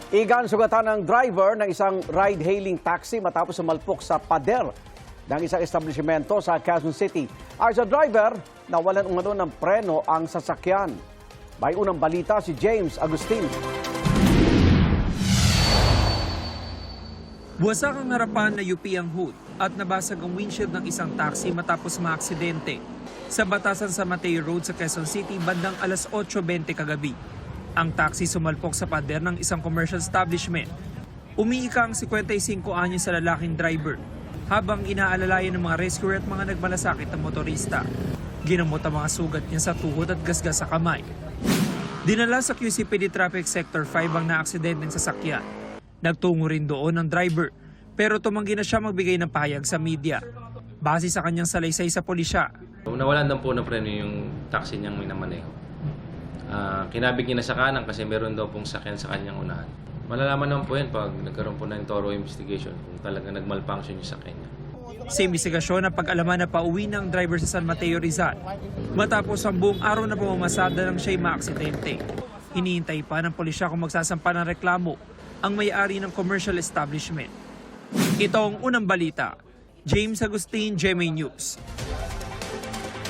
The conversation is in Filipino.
Igan sugatan ng driver ng isang ride-hailing taxi matapos sumalpok sa pader ng isang establishmento sa Quezon City. Ayon sa driver, nawalan umano ng preno ang sasakyan. May unang balita si James Agustin. Buwasak ang harapan na UP ang hood at nabasag ang windshield ng isang taxi matapos maaksidente sa batasan sa Mateo Road sa Quezon City bandang alas 8:20 kagabi. Ang taxi sumalpok sa pader ng isang commercial establishment. Umiika ang 55 anyos sa lalaking driver habang inaalalayan ng mga rescuer at mga nagmalasakit na motorista. Ginamot ang mga sugat niya sa tuhod at gasgas sa kamay. Dinala sa QCPD Traffic Sector 5 ang naaksidenteng sasakyan. Nagtungo rin doon ang driver pero tumanggi na siya magbigay ng pahayag sa media. Base sa kanyang salaysay sa pulisya. Nawalan daw po ng preno yung taxi niyang minamaneho. Kinabig niya na sa kanan kasi meron daw pong sakyan sa kanyang unahan. Malalaman naman po yan pag nagkaroon po ng thorough investigation kung talaga nagmalfunction yung sakyan niya. Sa investigasyon na pag-alaman na pauwi ng driver sa San Mateo Rizal matapos ang buong araw na pamamasada ng siya'y maaksidente. Hinihintay pa ng pulisya kung magsasampa ng reklamo ang may-ari ng commercial establishment. Ito ang unang balita. James Agustin, GMA News.